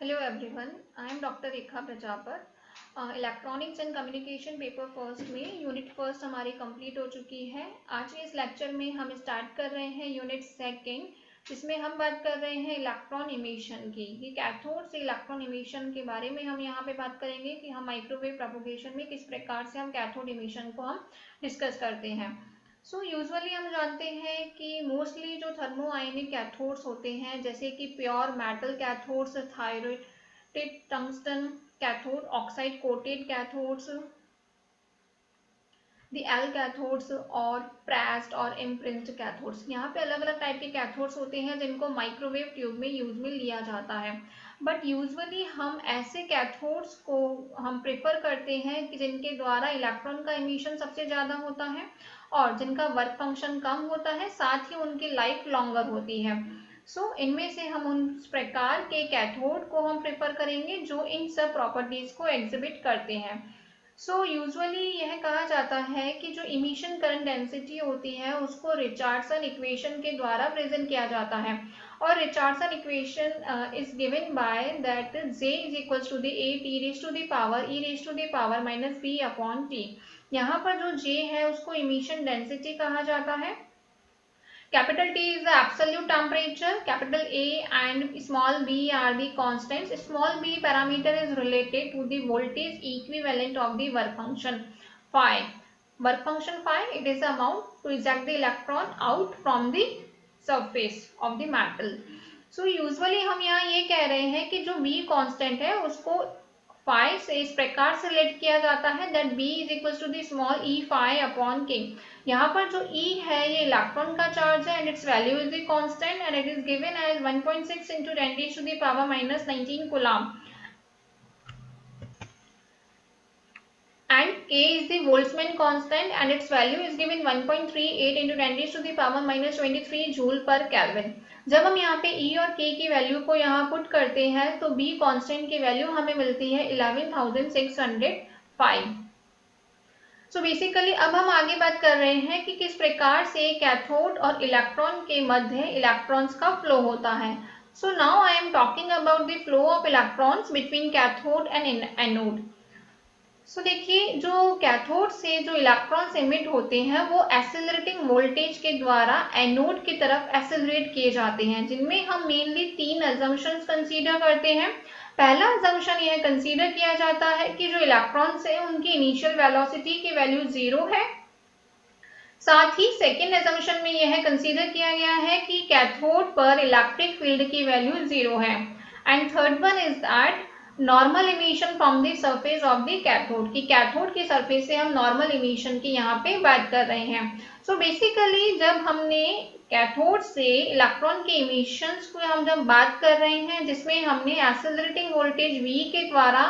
Hello everyone, I am Dr. Rekha Prajapar. Electronics and communication paper first में unit first हमारी complete हो चुकी है। आज के इस लेक्चर में हम स्टार्ट कर रहे हैं यूनिट सेकंड, जिसमें हम बात कर रहे हैं इलेक्ट्रॉन इमिशन की। ये कैथोड से इलेक्ट्रॉन इमिशन के बारे में हम यहाँ पे बात करेंगे कि हम माइक्रोवेव प्रोपगेशन में किस प्रकार से हम कैथोड इमिशन को हम डिस्कस करते हैं। यूजुअली हम जानते हैं कि मोस्टली जो थर्मो आयनिक कैथोड्स होते हैं, जैसे कि pure metal cathodes, thoriated tungsten cathode, oxide coated cathodes, the L cathodes और प्रेस्ड और इम्प्रिंट्ड कैथोड्स। यहाँ पे अलग अलग टाइप के कैथोड्स होते हैं जिनको माइक्रोवेव ट्यूब में यूज में लिया जाता है। बट यूजुअली हम ऐसे कैथोड्स को हम प्रेफर करते हैं कि जिनके द्वारा इलेक्ट्रॉन का इमिशन सबसे ज़्यादा होता है और जिनका वर्क फंक्शन कम होता है, साथ ही उनकी लाइफ लॉन्गर होती है। इनमें से हम उन प्रकार के कैथोड को हम प्रेफर करेंगे जो इन सब प्रॉपर्टीज को एग्जिबिट करते हैं। यूजुअली यह कहा जाता है कि जो इमिशन करंट डेंसिटी होती है उसको रिचार्डसन इक्वेशन के द्वारा प्रेजेंट किया जाता है, और Richardson equation is given by that J is equals to the A T raise to the power E raise to the power minus B upon T. यहाँ पर जो J है उसको इमिशन डेंसिटी कहा जाता है। Capital T is the absolute temperature, capital A and small b are the constants. Small b parameter is related to the voltage equivalent of the work function phi. Work function phi, it is the amount to eject the electron out from the surface of the metal. Usually हम यहाँ ये कह रहे हैं कि जो b constant है उसको phi से इस प्रकार से रिलेट किया जाता है that b is equals to the small e phi upon k. यहाँ पर जो E है ये इलेक्ट्रॉन का चार्ज है and its value is the constant and it is given as 1.6 into 10 raised to the power minus 19 coulomb, and K is the Boltzmann constant and its value is given 1.38 into 10 raised to the power minus 23 joule per Kelvin. जब हम यहाँ पे E और K की value को यहाँ put करते हैं तो B कांस्टेंट की वैल्यू हमें मिलती है 11,605। बेसिकली अब हम आगे बात कर रहे हैं कि किस प्रकार से कैथोड और इलेक्ट्रॉन के मध्य इलेक्ट्रॉन्स का फ्लो होता है। Now I am talking about the flow of electrons between cathode and anode. देखिए, जो कैथोड से जो इलेक्ट्रॉन्स एमिट होते हैं वो एक्सेलरेटिंग वोल्टेज के द्वारा एनोड की तरफ एक्सेलरेट किए जाते हैं, जिनमें हम मेनली 3 अजम्पशंस कंसीडर करते हैं। पहला अजम्पशन यह कंसीडर किया जाता है कि जो इलेक्ट्रॉन्स है उनकी इनिशियल वेलोसिटी की वैल्यू 0 है। साथ ही सेकेंड अजम्पशन में यह कंसीडर किया गया है कि कैथोड पर इलेक्ट्रिक फील्ड की वैल्यू 0 है। And third one is that normal emission from the surface of the cathode, की कैथोड की सरफेस से हम नॉर्मल इमिशन की यहाँ पे बात कर रहे हैं। बेसिकली जब हमने कैथोड से इलेक्ट्रॉन के इमिशंस को हम जब बात कर रहे हैं, जिसमें हमने एक्सेलरेटिंग वोल्टेज V के द्वारा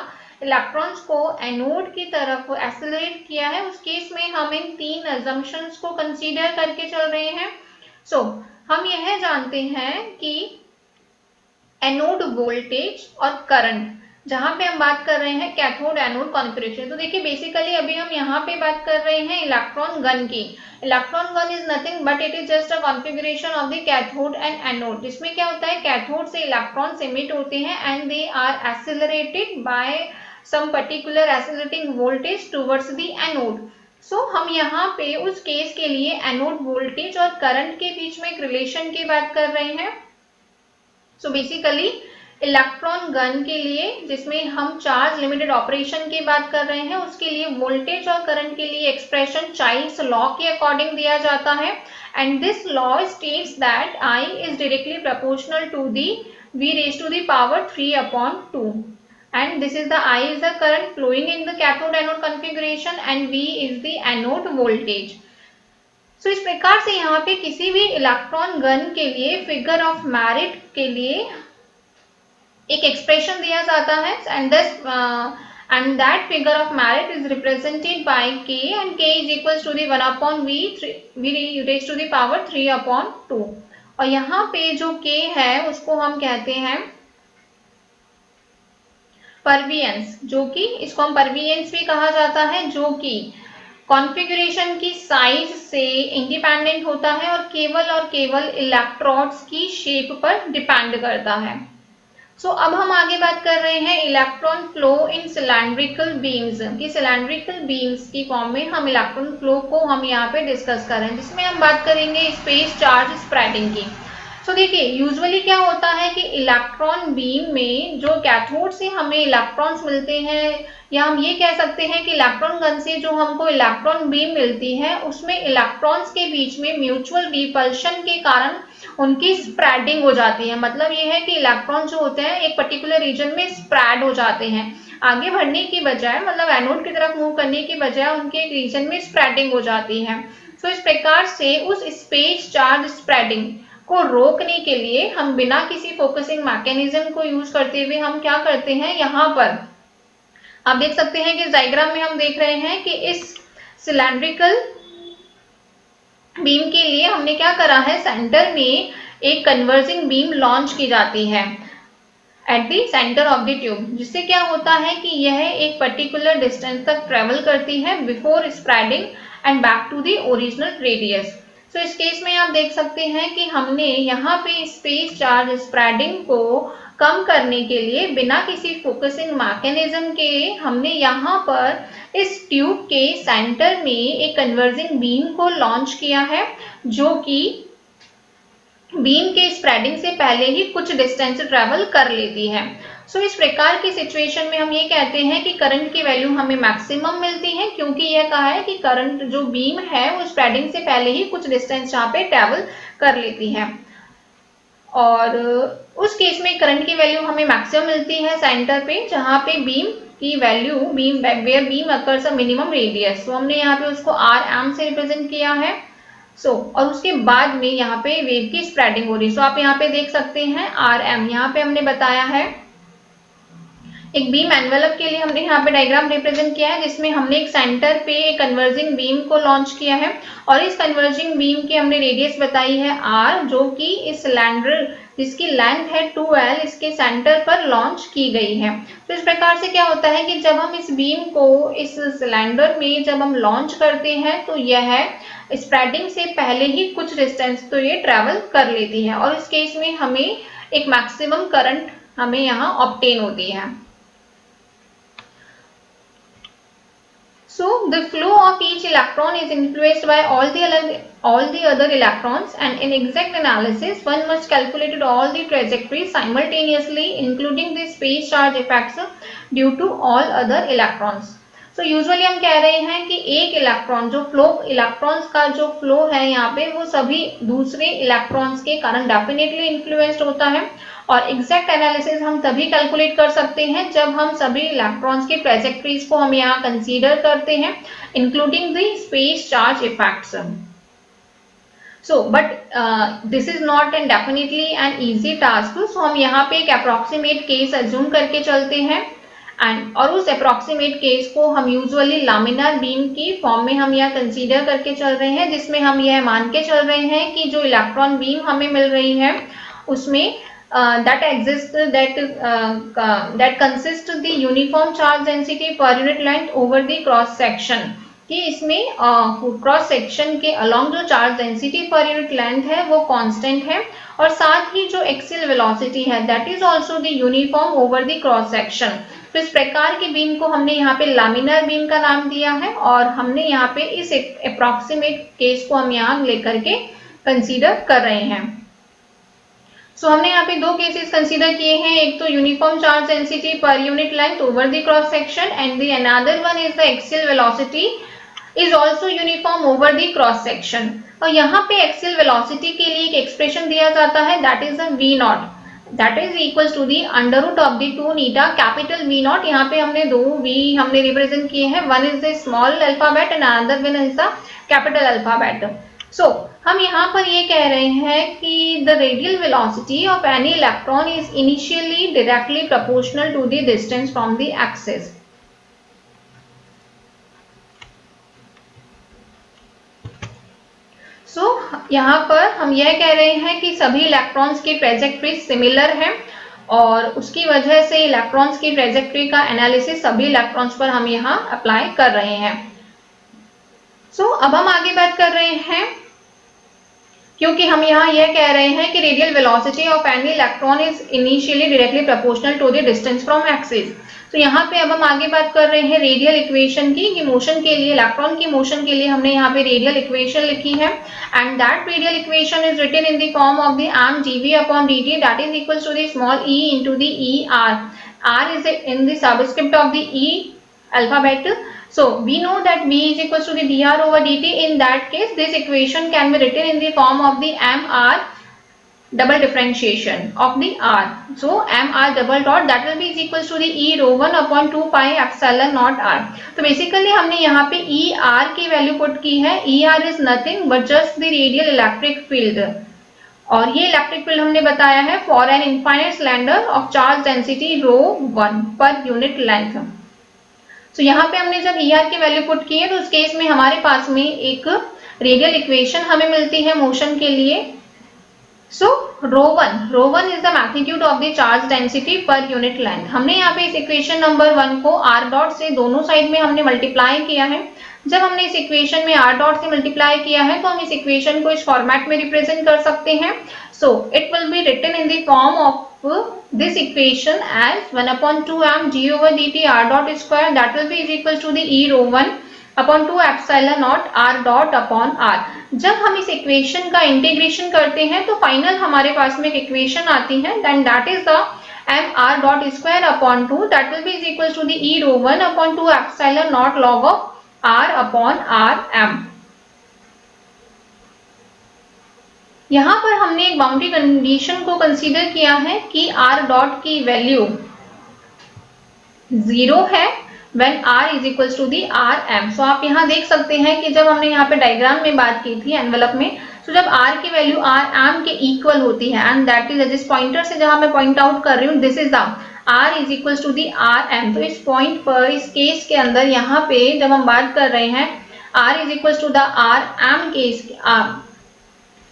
इलेक्ट्रॉन्स को एनोड की तरफ एक्सेलरेट किया है, उस केस में हम इन 3 अजम्पशंस को कंसीडर करके चल रहे हैं। हम यह जानते हैं कि एनोड वोल्टेज और करंट, जहां पे हम बात कर रहे हैं कैथोड एनोड कॉन्फिगरेशन। देखिए, बेसिकली अभी हम यहाँ पे बात कर रहे हैं इलेक्ट्रॉन गन की। Electron gun is nothing but it is just a configuration of the cathode and anode, जिसमें क्या होता है, कैथोड से इलेक्ट्रॉन्स एमिट होते हैं and they are accelerated by some particular accelerating voltage towards the anode. हम यहाँ पे उस केस के लिए एनोड वोल्टेज और करंट के बीच में एक रिलेशन की बात कर रहे हैं। बेसिकली इलेक्ट्रॉन गन के लिए, जिसमें हम चार्ज लिमिटेड ऑपरेशन की बात कर रहे हैं, उसके लिए वोल्टेज और करंट के लिए एक्सप्रेशन चाइल्ड्स लॉ के अकॉर्डिंग दिया जाता है। And this law states that I is directly proportional to the V raised to the power 3/2, and this is the I is the current flowing in the cathode anode configuration and V is the anode voltage. इस प्रकार से यहाँ पे किसी भी electron gun के लिए figure of merit के लिए एक एक्सप्रेशन दिया जाता है, and that figure of merit is represented by K, and K is equals to the 1/V raised to the power 3/2। और यहाँ पे जो K है उसको हम कहते हैं परवियंस, जो कि इसको हम परवियंस भी कहा जाता है, जो कि कॉन्फ़िगरेशन की साइज से इंडिपेंडेंट होता है और केवल इलेक्ट्रोड्स की शेप पर डिपेंड करता है। अब हम आगे बात कर रहे हैं electron flow in cylindrical beams की। सिलेंड्रिकल बीम्स की फॉर्म में हम इलेक्ट्रॉन फ्लो को हम यहाँ पे डिस्कस कर रहे हैं, जिसमें हम बात करेंगे स्पेस चार्ज स्प्रेडिंग की। देखिए यूजुअली क्या होता है कि इलेक्ट्रॉन बीम में जो कैथोड से हमें इलेक्ट्रॉन्स मिलते हैं, या हम ये कह सकते हैं कि इलेक्ट्रॉन गन से जो हमको इलेक्ट्रॉन बीम मिलती है उसमें इलेक्ट्रॉन्स के बीच में म्यूचुअल रिपल्शन के कारण उनकी स्प्रेडिंग हो जाती है। मतलब ये है कि इलेक्ट्रॉन जो होते हैं एक पर्टिकुलर रीजन में स्प्रेड हो जाते हैं, आगे बढ़ने की बजाय, मतलब एनोड की तरफ मूव करने की बजाय उनके एक रीजन में स्प्रेडिंग हो जाती है। इस प्रकार से उस स्पेस चार्ज स्प्रेडिंग को रोकने के लिए हम बिना किसी फोकसिंग मैकेनिज्म को यूज करते हुए हम क्या करते हैं, यहाँ पर आप देख सकते हैं कि डायग्राम में हम देख रहे हैं कि इस सिलेंड्रिकल बीम के लिए हमने क्या करा है, सेंटर में एक कन्वर्जिंग बीम लॉन्च की जाती है at the centre of the tube, जिससे क्या होता है कि यह एक पर्टिकुलर डिस्टेंस तक ट्रेवल करती है before spreading and back to the original radius. इस केस में आप देख सकते हैं कि हमने यहाँ पे स्पेस चार्ज स्प्रेडिंग को कम करने के लिए बिना किसी फोकसिंग मैकेनिज्म के हमने यहाँ पर इस ट्यूब के सेंटर में एक कन्वर्जिंग बीम को लॉन्च किया है, जो कि बीम के स्प्रेडिंग से पहले ही कुछ डिस्टेंस ट्रेवल कर लेती है। इस प्रकार की सिचुएशन में हम ये कहते हैं कि करंट की वैल्यू हमें मैक्सिमम मिलती है, क्योंकि यह कहा है कि करंट जो बीम है वो स्प्रेडिंग से पहले ही कुछ डिस्टेंस यहाँ पे ट्रेवल कर लेती है। और उस केस में करंट की वैल्यू हमें मैक्सिमम मिलती है सेंटर पे, जहाँ पे बीम की value where beam occurs a minimum radius, हमने यहाँ पे उसको RM से रिप्रेजेंट किया है। और उसके बाद में यहाँ पे वेव की स्प्रेडिंग हो रही है। आप यहाँ पे देख सकते हैं RM, यहाँ पे हमने बताया है एक बीम एनवेलप के लिए हमने यहाँ पे डायग्राम रिप्रेजेंट किया है, जिसमें हमने एक सेंटर पे एक कन्वर्जिंग बीम को लॉन्च किया है, और इस कन्वर्जिंग बीम की हमने रेडियस बताई है R, जो कि इस सिलेंडर जिसकी लेंथ है 2L इसके सेंटर पर लॉन्च की गई है। इस प्रकार से क्या होता है कि जब हम इस बीम को इस सिलेंडर में जब हम लॉन्च करते हैं तो यह स्प्रेडिंग से पहले ही कुछ डिस्टेंस तो ये ट्रेवल कर लेती है, और इस केस में हमें एक मैक्सिमम करंट हमें यहाँ ऑब्टेन होती है। The flow of each electron is influenced by all the other electrons, and in exact analysis one must calculate all the trajectories simultaneously, including the space charge effects due to all other electrons. Usually हम कह रहे हैं कि एक electron जो flow, electrons का जो flow है यहाँ पे वो सभी दूसरे इलेक्ट्रॉन्स के कारण डेफिनेटली इन्फ्लुएंस्ड होता है, और एग्जैक्ट एनालिसिस हम तभी कैलकुलेट कर सकते हैं जब हम सभी इलेक्ट्रॉन्स के ट्रेजेक्टरीज को हम यहाँ कंसीडर करते हैं, including the space charge effects. But this is not and definitely an easy task. हम यहाँ पे एक अप्रोक्सीमेट केस अज्यूम करके चलते हैं, और उस अप्रोक्सीमेट केस को हम यूजुअली लामिनार बीम की फॉर्म में हम यह कंसीडर करके चल रहे हैं, जिसमें हम यह मान के चल रहे हैं कि जो इलेक्ट्रॉन बीम हमें मिल रही है उसमें that consists the uniform charge density per unit length over the cross section, कि इसमें क्रॉस सेक्शन के अलोंग जो charge density per unit length है वो कांस्टेंट है, और साथ ही जो एक्सियल वेलोसिटी है that is also the uniform over the cross section. तो इस प्रकार की बीम को हमने यहाँ पे लामिनार बीम का नाम दिया है, और हमने यहाँ पे इस अप्रोक्सीमेट केस को हम यहाँ लेकर के कंसीडर कर रहे हैं। हमने यहाँ पे दो केसेस कंसीडर किए हैं, एक तो uniform charge density per unit length over the cross section, and the another one is the axial velocity is also uniform over the cross section. और यहाँ पे एक्सियल वेलोसिटी के लिए एक एक्सप्रेशन दिया जाता है that is V nought, that is equals to the under root of the 2 eta capital V nought. यहाँ पे हमने दो V हमने रिप्रेजेंट किए हैं, one is the small alphabet and another one is the capital alphabet. हम यहाँ पर ये कह रहे हैं कि the radial velocity of any electron is initially directly proportional to the distance from the axis. यहाँ पर हम यह कह रहे हैं कि सभी इलेक्ट्रॉन्स की ट्रेजेक्टरी सिमिलर है, और उसकी वजह से इलेक्ट्रॉन्स की ट्रेजेक्टरी का एनालिसिस सभी इलेक्ट्रॉन्स पर हम यहाँ अप्लाई कर रहे हैं। अब हम आगे बात कर रहे हैं क्योंकि हम यहाँ यह कह रहे हैं कि radial velocity of any electron is initially directly proportional to the distance from axis. तो यहाँ पे अब हम आगे बात कर रहे हैं रेडियल इक्वेशन की, कि मोशन के लिए, इलेक्ट्रॉन की मोशन के लिए हमने यहाँ पे रेडियल इक्वेशन लिखी है, and that radial equation is written in the form of the mgv upon dt that is equal to the small e into the er। r is in the subscript of the e alphabet. So we know that v is equals to the dr over dt. In that case, this equation can be written in the form of the mr double differentiation of the r. So mr double dot that will be is equals to the e rho 1 upon 2 pi epsilon naught r. तो basically हमने यहाँ पे e r की value put की है। e r is nothing but just the radial electric field, और ये electric field हमने बताया है for an infinite cylinder of charge density rho 1 पर यूनिट लेंथ। तो यहाँ पे हमने जब ई आर की वैल्यू पुट की है तो उस केस में हमारे पास में एक रेडियल इक्वेशन हमें मिलती है मोशन के लिए। So rho one is the magnitude of the charge density per unit length. हमने यहाँ पे इस इक्वेशन नंबर 1 को आर डॉट से दोनों साइड में हमने मल्टीप्लाई किया है। जब हमने इस इक्वेशन में r डॉट से मल्टीप्लाई किया है तो हम इस इक्वेशन को इस फॉर्मेट में रिप्रेजेंट कर सकते हैं। So it will be written in the form of this equation as 1 upon 2 m g over dt r dot square that will be is equal to the e rho 1 upon 2 epsilon naught r dot upon r। जब हम इस equation का integration करते हैं तो final हमारे पास में एक इक्वेशन आती है, then that is the m r dot square upon 2 that will be is equal to the e rho 1 upon 2 epsilon naught log of r upon r m। यहां पर हमने एक बाउंड्री कंडीशन को कंसीडर किया है कि r डॉट की वैल्यू 0 है when r is equals to the rm। सो आप यहां देख सकते हैं कि जब हमने यहाँ पे डायग्राम में बात की थी एनवेलप में, तो जब r की वैल्यू rm के इक्वल होती है, एंड दैट इज जिस पॉइंटर से जहां मैं पॉइंट आउट कर रही हूँ, this is the r is equal to the rm। तो इस पॉइंट पर, इस केस के अंदर यहाँ पे जब हम बात कर रहे हैं r is equal to the rm case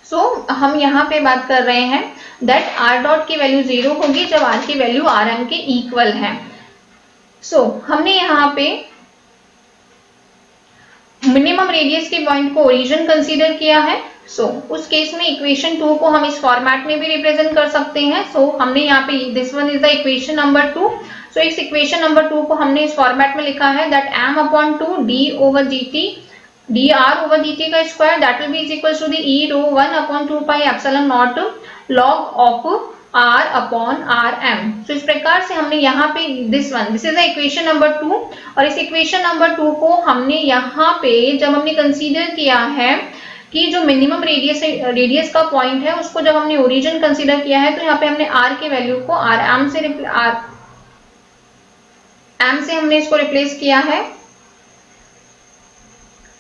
so हम यहाँ पे बात कर रहे हैं दैट r डॉट की वैल्यू 0 होगी जब r की वैल्यू rm के इक्वल है। सो हमने यहाँ पे मिनिमम रेडियस के पॉइंट को ओरिजिन कंसीडर किया है। सो उस केस में इक्वेशन 2 को हम इस फॉर्मेट में भी रिप्रेजेंट कर सकते हैं। सो हमने यहाँ पे this one is the equation number 2। सो इस इक्वेशन नंबर 2 को हमने इस फॉर्मेट में लिखा है that m upon 2 d over dt dr over dt का square that will be is equal to the e rho 1 upon 2 pi epsilon nought log of r upon rm। तो इस प्रकार से हमने यहाँ पे this is the equation number 2, और इस इक्वेशन नंबर 2 को हमने यहाँ पे जब हमने कंसीडर किया है कि जो मिनिमम रेडियस का पॉइंट है उसको जब हमने ओरिजिन कंसीडर किया है, तो यहाँ पे हमने r की वैल्यू को m से हमने इसको रिप्लेस किया है।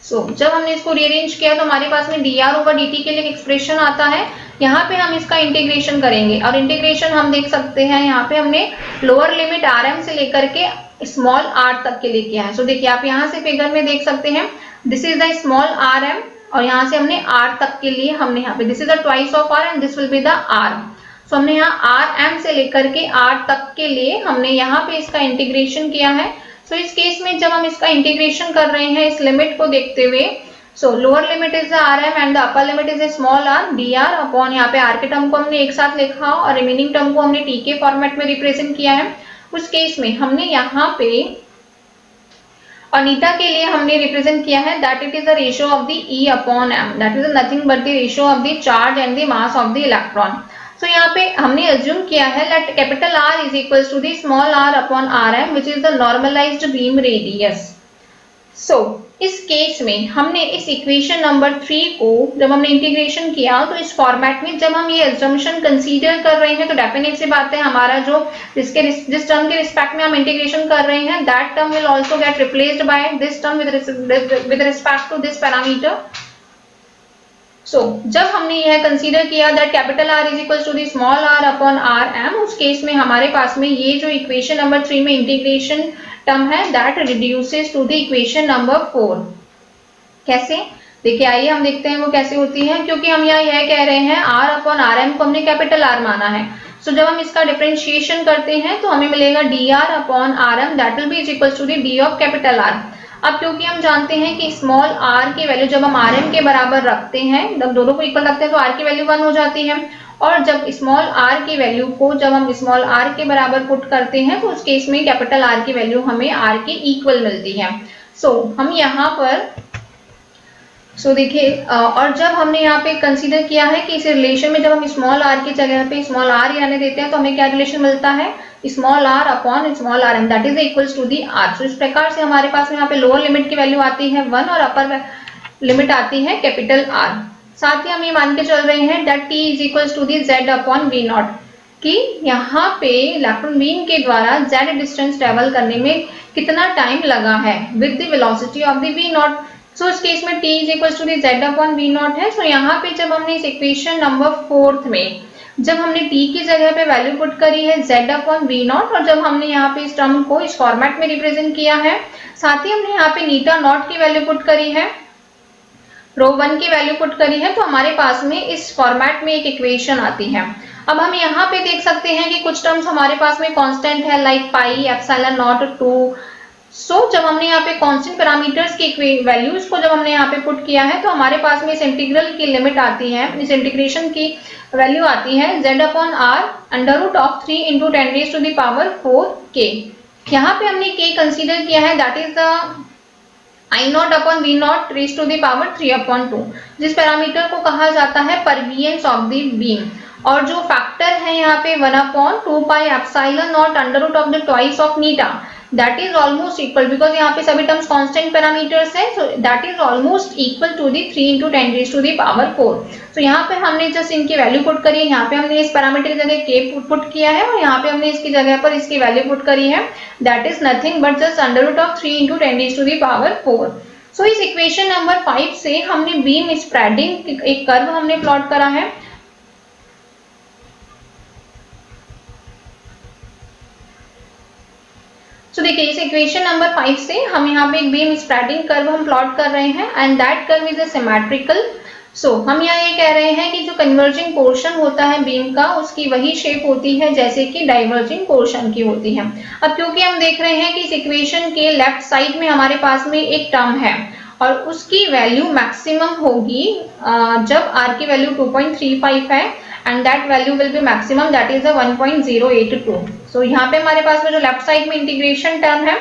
जब हमने इसको रीअरेंज किया तो हमारे पास में dr ओवर dt के लिए एक्सप्रेशन आता है। यहाँ पे हम इसका इंटीग्रेशन करेंगे, और इंटीग्रेशन हम देख सकते हैं यहाँ पे हमने लोअर लिमिट rm से लेकर के स्मॉल r तक के लिए किया है। देखिए आप यहाँ से फिगर में देख सकते हैं this is the small rm, और यहाँ से हमने r तक के लिए हमने यहाँ पे this is the twice of r and this will be the r। हमने यहाँ rm से लेकर के r तक के लिए हमने यहाँ पे इसका इंटीग्रेशन किया है। इस केस में जब हम इसका इंटीग्रेशन कर रहे हैं इस लिमिट को देखते हुए, lower limit is the rm and the upper limit is the small r dr upon यहाँ पे r के टर्म को हमने एक साथ लिखा और रिमेनिंग टर्म को हमने t के फॉर्मेट में रिप्रेजेंट किया है। उस केस में हमने यहाँ पे अनीता के लिए हमने रिप्रेजेंट किया है that it is the ratio of the e upon m, that is nothing but the ratio of the charge and the mass of the electron. यहाँ पे हमने अज्यूम किया है that capital R is equal to the small r upon rm which is the normalised beam radius. इस case में हमने इस equation number 3 को जब हमने इंटीग्रेशन किया तो इस फॉर्मेट में जब हम ये अजम्पशन कंसीडर कर रहे हैं तो डेफिनेट सी बात है हमारा जो जिस टर्म के रिस्पेक्ट में हम इंटीग्रेशन कर रहे हैं that term will also get replaced by this term with respect to this parameter. जब हमने यह कंसीडर किया that capital R is equal to the small r upon rm, उस केस में हमारे पास में ये जो इक्वेशन नंबर 3 में इंटीग्रेशन टर्म है that reduces to the equation number 4। कैसे? देखिए आइए हम देखते हैं वो कैसे होती है, क्योंकि हम यहाँ यह कह रहे हैं r अपॉन rm को हमने कैपिटल R माना है। जब हम इसका डिफरेंशिएशन करते हैं तो हमें मिलेगा dr upon rm that will be is equal to the d of capital R। अब क्योंकि हम जानते हैं कि स्मॉल r की वैल्यू जब हम rm के बराबर रखते हैं, जब दोनों को इक्वल रखते हैं तो r की वैल्यू 1 हो जाती है, और जब स्मॉल r की वैल्यू को जब हम स्मॉल r के बराबर पुट करते हैं तो उस केस में कैपिटल R की वैल्यू हमें r के इक्वल मिलती है। हम यहाँ पर देखिए, और जब हमने यहाँ पे कंसीडर किया है कि इस रिलेशन में जब हम स्मॉल r की जगह पे स्मॉल r आने देते हैं तो हमें क्या रिलेशन मिलता है, small r upon small rm that is equals to the r। इस प्रकार से हमारे पास में यहाँ पे लोअर लिमिट की वैल्यू आती है 1 और अपर लिमिट आती है कैपिटल R। साथ ही हम ये मान के चल रहे हैं that t is equals to the z upon v nought, कि यहाँ पे इलेक्ट्रॉन बीम के द्वारा z डिस्टेंस ट्रेवल करने में कितना टाइम लगा है with the velocity of the v nought. इस केस में t is equal to the z upon v nought है। यहाँ पे जब हमने इस इक्वेशन नंबर 4 में जब हमने t की जगह पे वैल्यू पुट करी है z अपॉन v नॉट, और जब हमने यहाँ पे इस टर्म को इस फॉर्मेट में रिप्रेजेंट किया है, साथ ही हमने यहाँ पे नीटा नॉट की वैल्यू पुट करी है, रो 1 की वैल्यू पुट करी है, तो हमारे पास में इस फॉर्मेट में एक इक्वेशन आती है। अब हम यहाँ पे देख सकते हैं कि कुछ टर्म्स हमारे पास में कांस्टेंट है लाइक पाई एप्सिलॉन नॉट 2। जब हमने यहाँ पे कांस्टेंट पैरामीटर्स की वैल्यूज को जब हमने यहाँ पे पुट किया है तो हमारे पास में इस इंटीग्रल की लिमिट आती है, इस इंटीग्रेशन की वैल्यू आती है z upon r under root of 3 into 10 raise to the power 4k। यहाँ पे हमने k कंसीडर किया है that is the I nought upon V nought raise to the power 3 upon 2, जिस पैरामीटर को कहा जाता है परवियंस ऑफ द बीम, और जो फैक्टर है यहाँ पे 1 upon 2 pi epsilon naught under root of the twice of नीटा that is almost equal, because यहाँ पे सभी टर्म्स कांस्टेंट पैरामीटर्स है, so that is almost equal to the 3 into 10 raise to the power 4। यहाँ पे हमने जस्ट इनकी value put करी है, यहाँ पे हमने इस पैरामीटर की जगह k पुट किया है, और यहाँ पे हमने इसकी जगह पर इसकी वैल्यू पुट करी है that is nothing but just under root of 3 into 10 raise to the power 4। इस इक्वेशन नंबर 5 से हमने बीम स्प्रेडिंग एक कर्व हमने प्लॉट करा है। देखिए इस इक्वेशन नंबर 5 से हम यहाँ पे एक बीम स्प्रेडिंग कर्व हम प्लॉट कर रहे हैं and that curve is a symmetrical. हम यहाँ ये कह रहे हैं कि जो कन्वर्जिंग पोर्शन होता है बीम का उसकी वही शेप होती है जैसे कि डाइवर्जिंग पोर्शन की होती है। अब क्योंकि हम देख रहे हैं कि इस इक्वेशन के लेफ्ट साइड में हमारे पास में एक टर्म है और उसकी वैल्यू मैक्सिमम होगी जब r की वैल्यू 2.35 है and that value will be maximum that is a 1.082। यहाँ पे हमारे पास में जो लेफ्ट साइड में इंटीग्रेशन टर्म है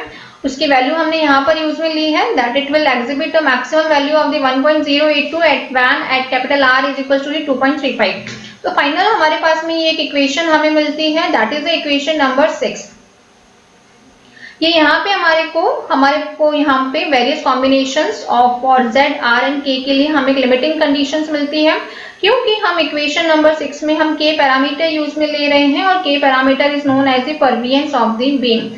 उसकी वैल्यू हमने यहाँ पर यूज में ली है that it will exhibit a maximum value of the 1.082 at when at capital R is equal to 2.35। तो फाइनल हमारे पास में ये एक इक्वेशन हमें मिलती है that is the equation number 6। ये यहाँ पे हमारे को यहाँ पे various combinations of for z r and k के लिए हमें एक लिमिटिंग कंडीशंस मिलती है, क्योंकि हम इक्वेशन नंबर 6 में हम k पैरामीटर यूज में ले रहे हैं और k parameter is known as the perveance of the beam.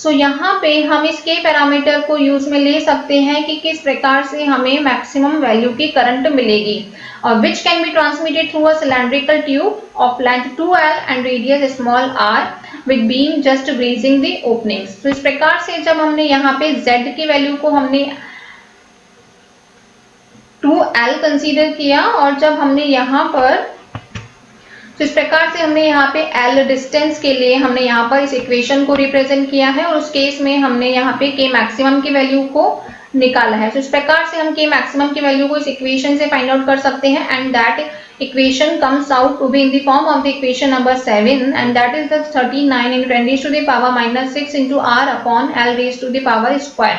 यहाँ पे हम इस k पैरामीटर को यूज में ले सकते हैं कि किस प्रकार से हमें मैक्सिमम वैल्यू की करंट मिलेगी, और which can be transmitted through a cylindrical tube of length 2l and radius small r with beam just grazing the openings. इस प्रकार से जब हमने यहाँ पे z की वैल्यू को हमने 2l कंसीडर किया और जब हमने यहाँ पर इस प्रकार से हमने यहाँ पे l डिस्टेंस के लिए हमने यहाँ पर इस इक्वेशन को रिप्रेजेंट किया है और उस केस में हमने यहाँ पे k मैक्सिमम की वैल्यू को निकाला है। इस प्रकार से हम k मैक्सिमम की वैल्यू को इस इक्वेशन से फाइंड आउट कर सकते हैं and that equation comes out to be in the form of the equation number 7 and that is the 39 into 10 raised to the power minus 6 into r upon l raised to the power square।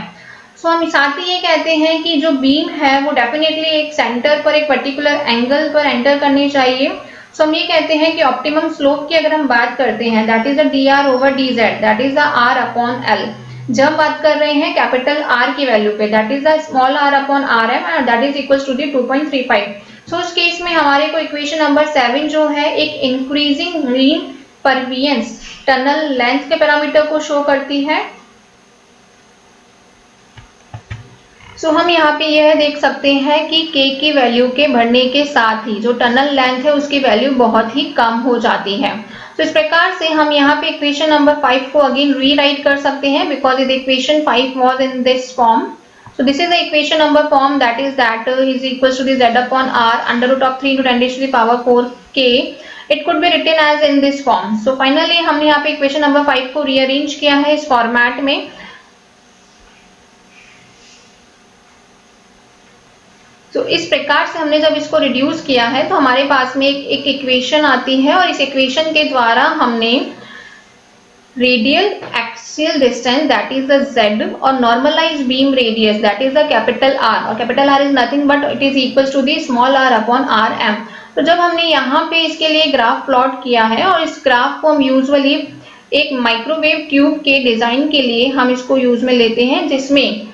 हम साथ ही ये कहते हैं कि जो beam है वो definitely एक सेंटर पर एक पर्टिकुलर एंगल पर एंटर करनी चाहिए। हम ये कहते हैं कि ऑप्टिमम स्लोप की अगर हम बात करते हैं that is the dr over dz that is the r upon l। जब हम बात कर रहे हैं कैपिटल R की वैल्यू पे that is the small r upon rm and that is equals to the 2.35। उस केस में हमारे को इक्वेशन नंबर 7 जो है एक इंक्रीजिंग मीन परवियंस टनल लेंथ के पैरामीटर को शो करती है। हम यहाँ पे यह देख सकते हैं कि k की वैल्यू के बढ़ने के साथ ही जो टनल लेंथ है उसकी वैल्यू बहुत ही कम हो जाती है। इस प्रकार से हम यहाँ पे इक्वेशन नंबर 5 को अगेन रीराइट कर सकते हैं because the equation 5 was in this form. This is the equation number form that is equals to the z upon r under root of 3 into 10 raised to the power 4k। It could be written as in this form. Finally हमने यहाँ पे equation number 5 को rearrange किया है इस format में। तो इस प्रकार से हमने जब इसको रिड्यूस किया है तो हमारे पास में एक इक्वेशन आती है और इस इक्वेशन के द्वारा हमने radial axial distance that is the z और normalised beam radius that is the capital R, और capital R is nothing but it is equals to the small r upon rm। तो जब हमने यहाँ पे इसके लिए ग्राफ प्लॉट किया है और इस ग्राफ को हम यूजुअली एक माइक्रोवेव ट्यूब के डिजाइन के लिए हम इसको यूज में लेते हैं, जिसमें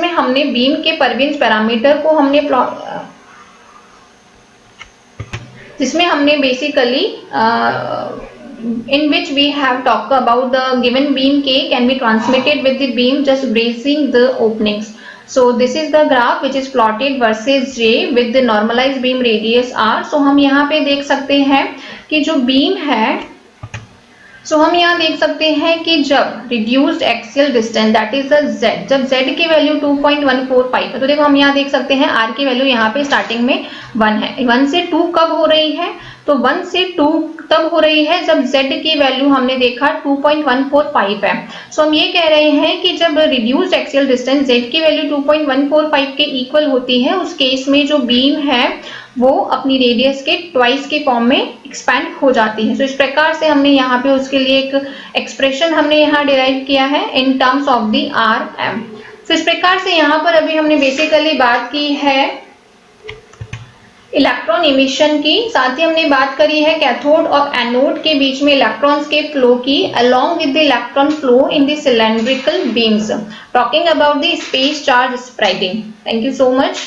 हमने बीम के परवेंस पैरामीटर को हमने जिसमें हमने basically in which we have talked about the given beam K can be transmitted with the beam just bracing the openings. So this is the graph which is plotted versus J with the normalized beam radius R. So हम यहाँ पे देख सकते हैं कि जो beam है, हम यहाँ देख सकते हैं कि जब reduced axial distance that is the z, जब z की वैल्यू 2.145 है, तो देखो हम यहाँ देख सकते हैं r की वैल्यू यहाँ पे स्टार्टिंग में 1 है। 1 से 2 कब हो रही है? तो 1 से 2 तब हो रही है जब z की वैल्यू हमने देखा 2.145 है। सो हम ये कह रहे हैं कि जब रिड्यूस्ड एक्सियल डिस्टेंस z की वैल्यू 2.145 के इक्वल होती है, उस केस में जो बीम है वो अपनी रेडियस के ट्वाइस के फॉर्म में एक्सपैंड हो जाती है। तो इस प्रकार से हमने यहाँ पे उसके लिए एक एक्सप्रेशन हमने यहाँ डिराइव किया है in terms of the rm। तो इस प्रकार से यहाँ पर अभी हमने बेसिकली बात की है इलेक्ट्रॉन इमिशन की, साथ ही हमने बात करी है कैथोड और एनोड के बीच में इलेक्ट्रॉन्स के फ्लो की along with the electron flow in the cylindrical beams, talking about the space charge spreading. Thank you so much.